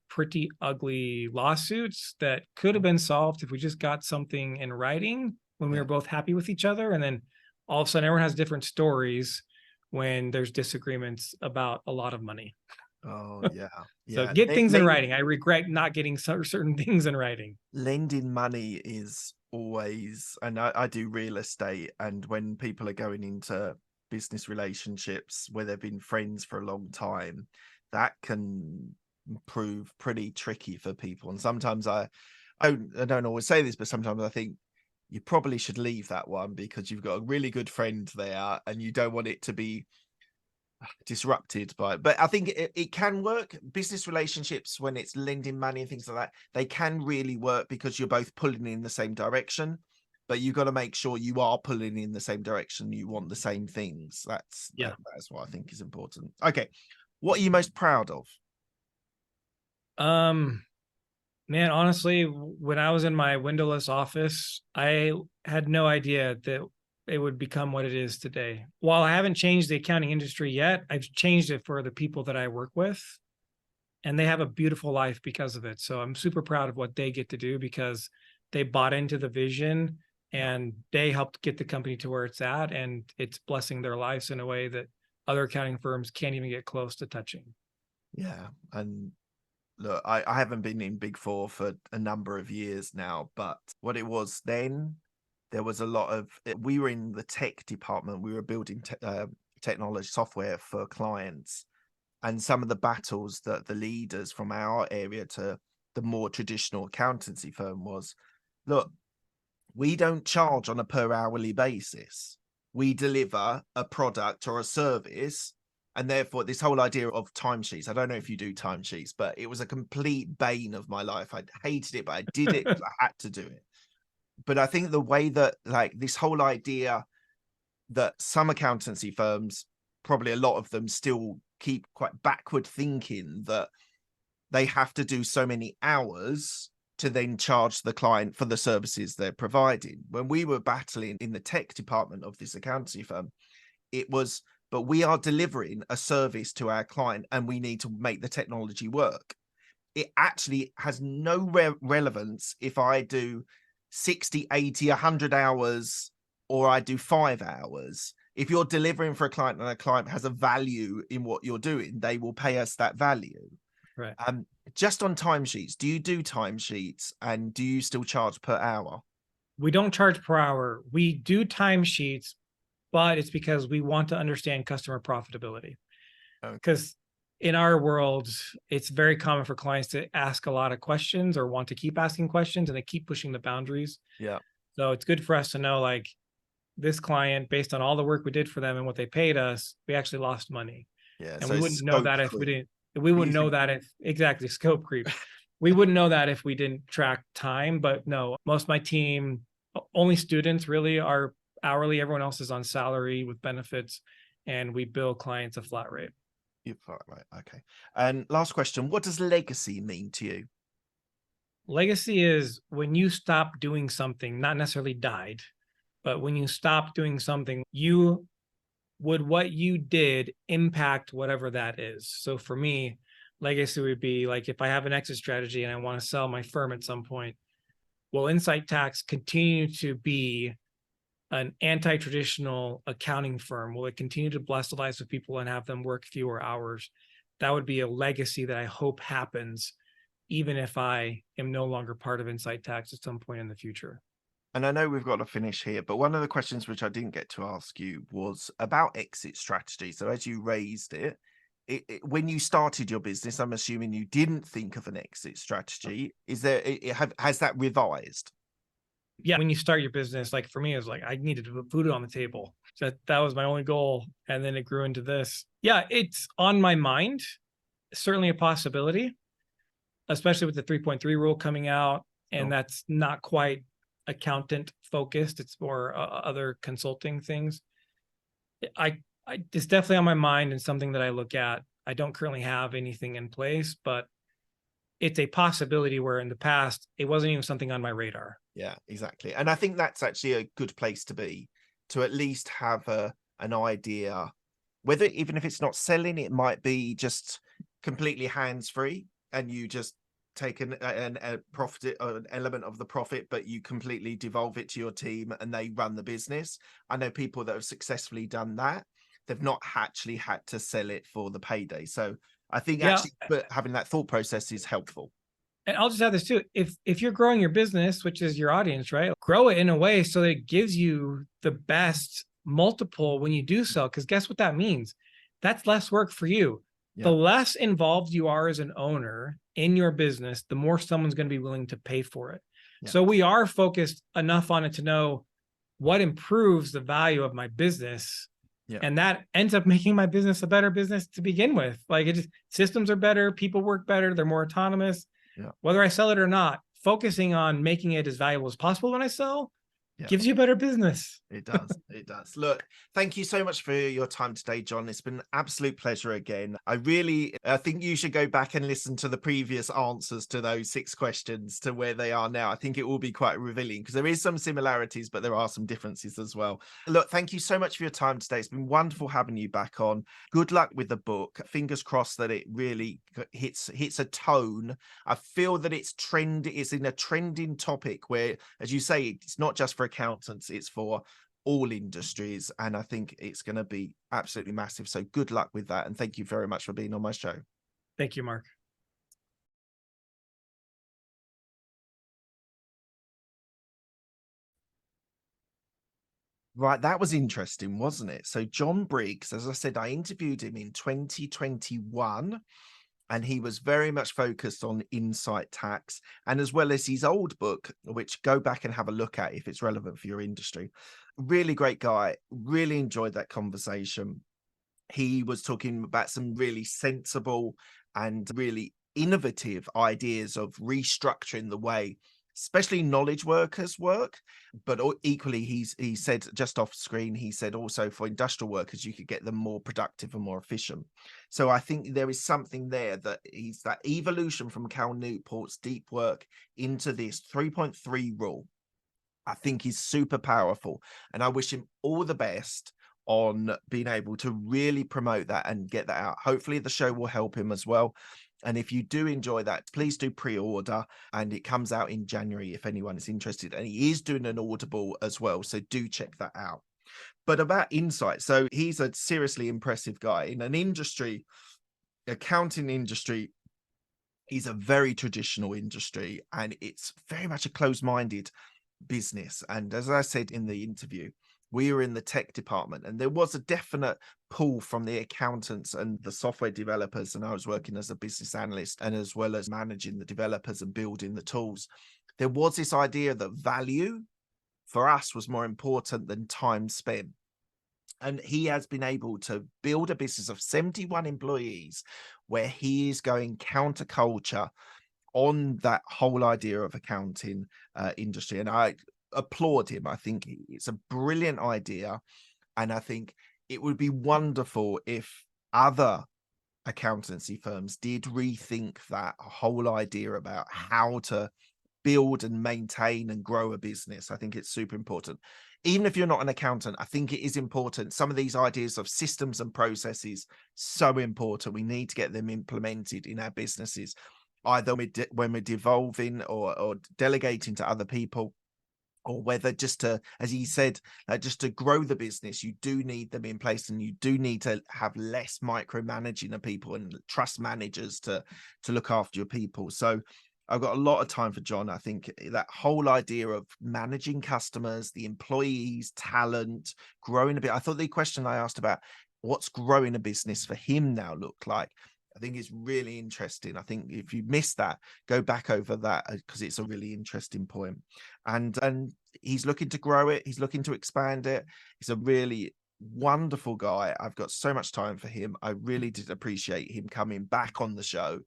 S2: pretty ugly lawsuits that could have been solved if we just got something in writing when we were both happy with each other. And then all of a sudden, everyone has different stories when there's disagreements about a lot of money.
S1: Oh, yeah.
S2: So get things in writing. I regret not getting certain things in writing.
S1: Lending money is always, and I do real estate, and when people are going into business relationships where they've been friends for a long time, that can prove pretty tricky for people. And sometimes I don't always say this, but sometimes I think you probably should leave that one because you've got a really good friend there and you don't want it to be disrupted by it. But I think it can work. Business relationships, when it's lending money and things like that, they can really work because you're both pulling in the same direction, but you've got to make sure you are pulling in the same direction. You want the same things. That's what I think is important. Okay. What are you most proud of?
S2: Man, honestly, when I was in my windowless office, I had no idea that it would become what it is today. While I haven't changed the accounting industry yet, I've changed it for the people that I work with, and they have a beautiful life because of it. So I'm super proud of what they get to do because they bought into the vision and they helped get the company to where it's at, and it's blessing their lives in a way that other accounting firms can't even get close to touching.
S1: Yeah. And look, I haven't been in Big Four for a number of years now, but what it was then, there was a lot of, we were in the tech department. We were building technology software for clients. And some of the battles that the leaders from our area to the more traditional accountancy firm was, look, we don't charge on a per hourly basis. We deliver a product or a service. And therefore, this whole idea of timesheets, I don't know if you do timesheets, but it was a complete bane of my life. I hated it, but I did it because I had to do it. But I think the way that, like, this whole idea that some accountancy firms probably a lot of them still keep quite backward thinking that they have to do so many hours to then charge the client for the services they're providing. When we were battling in the tech department of this accountancy firm, it was, but we are delivering a service to our client and we need to make the technology work. It actually has no relevance if I do 60, 80, 100 hours or I do 5 hours. If you're delivering for a client and a client has a value in what you're doing, they will pay us that value.
S2: Right.
S1: Just on timesheets, do you do timesheets and do you still charge per hour?
S2: We don't charge per hour. We do timesheets, but it's because we want to understand customer profitability.
S1: Okay.
S2: Because in our world, it's very common for clients to ask a lot of questions or want to keep asking questions, and they keep pushing the boundaries.
S1: Yeah.
S2: So it's good for us to know, like, this client, based on all the work we did for them and what they paid us, we actually lost money.
S1: Yeah.
S2: And
S1: So
S2: we wouldn't know that if we didn't, we wouldn't know that if, exactly, scope creep. We wouldn't know that if we didn't track time. But no, most of my team, only students really are hourly. Everyone else is on salary with benefits, and we bill clients a flat rate.
S1: You're right. Okay. And last question, what does legacy mean to you?
S2: Legacy is when you stop doing something, not necessarily died, but when you stop doing something, what you did impact whatever that is. So for me, legacy would be like, if I have an exit strategy and I want to sell my firm at some point, will Insight Tax continue to be an anti-traditional accounting firm? Will it continue to bless the lives of people and have them work fewer hours? That would be a legacy that I hope happens, even if I am no longer part of Insight Tax at some point in the future.
S1: And I know we've got to finish here, but one of the questions which I didn't get to ask you was about exit strategy. So as you raised it, when you started your business, I'm assuming you didn't think of an exit strategy. Is there, has that revised?
S2: Yeah, when you start your business, like for me, it was like I needed to put food on the table. So that was my only goal. And then it grew into this. Yeah, it's on my mind. Certainly a possibility, especially with the 3.3 rule coming out. And that's not quite accountant focused. It's more other consulting things. It's definitely on my mind and something that I look at. I don't currently have anything in place, but it's a possibility where in the past, it wasn't even something on my radar.
S1: Yeah, exactly. And I think that's actually a good place to be, to at least have an idea, whether even if it's not selling, it might be just completely hands-free and you just take a profit, an element of the profit, but you completely devolve it to your team and they run the business. I know people that have successfully done that. They've not actually had to sell it for the payday. So I think actually having that thought process is helpful.
S2: And I'll just add this too. If you're growing your business, which is your audience, right? Grow it in a way so that it gives you the best multiple when you do sell. Because guess what that means? That's less work for you. Yeah. The less involved you are as an owner in your business, the more someone's going to be willing to pay for it. Yeah. So we are focused enough on it to know what improves the value of my business. Yeah. And that ends up making my business a better business to begin with. Like, it just, systems are better, people work better, they're more autonomous. Yeah. Whether I sell it or not, focusing on making it as valuable as possible when I sell gives you a better business.
S1: It does. It does. Look, thank you so much for your time today, John. It's been an absolute pleasure again. I think you should go back and listen to the previous answers to those 6 questions to where they are now. I think it will be quite revealing because there is some similarities, but there are some differences as well. Look, thank you so much for your time today. It's been wonderful having you back on. Good luck with the book. Fingers crossed that it really hits a tone. I feel that it's in a trending topic where, as you say, it's not just for accountants, it's for all industries, and I think it's going to be absolutely massive. So good luck with that, and thank you very much for being on my show.
S2: Thank you, Mark.
S1: Right, that was interesting, wasn't it? So John Briggs, as I said, I interviewed him in 2021. And he was very much focused on Insight Tax, and as well as his old book, which go back and have a look at if it's relevant for your industry. Really great guy. Really enjoyed that conversation. He was talking about some really sensible and really innovative ideas of restructuring the way especially knowledge workers work, but equally he said just off screen, he said also for industrial workers you could get them more productive and more efficient. So I think there is something there that he's that evolution from Cal Newport's deep work into this 3.3 rule, I think is super powerful, and I wish him all the best on being able to really promote that and get that out. Hopefully the show will help him as well. And if you do enjoy that, please do pre-order, and it comes out in January if anyone is interested. And he is doing an Audible as well, so do check that out. But about Insight, so he's a seriously impressive guy in an industry, accounting industry. He's a very traditional industry, and it's very much a closed-minded business. And as I said in the interview, we were in the tech department, and there was a definite pull from the accountants and the software developers. And I was working as a business analyst, and as well as managing the developers and building the tools. There was this idea that value for us was more important than time spent. And he has been able to build a business of 71 employees where he is going counterculture on that whole idea of accounting industry. And I applaud him. I think it's a brilliant idea. And I think it would be wonderful if other accountancy firms did rethink that whole idea about how to build and maintain and grow a business. I think it's super important. Even if you're not an accountant, I think it is important. Some of these ideas of systems and processes, so important. We need to get them implemented in our businesses, either when we're devolving or delegating to other people, or whether just to, as he said, just to grow the business, you do need them in place, and you do need to have less micromanaging of people and trust managers to look after your people. So I've got a lot of time for John. I think that whole idea of managing customers, the employees, talent, growing a bit. I thought the question I asked about what's growing a business for him now look like, I think is really interesting. I think if you missed that, go back over that, because it's a really interesting point. And he's looking to grow it. He's looking to expand it. He's a really wonderful guy. I've got so much time for him. I really did appreciate him coming back on the show.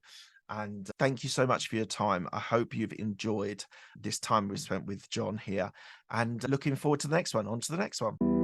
S1: And thank you so much for your time. I hope you've enjoyed this time we spent with John here, and looking forward to the next one. On to the next one.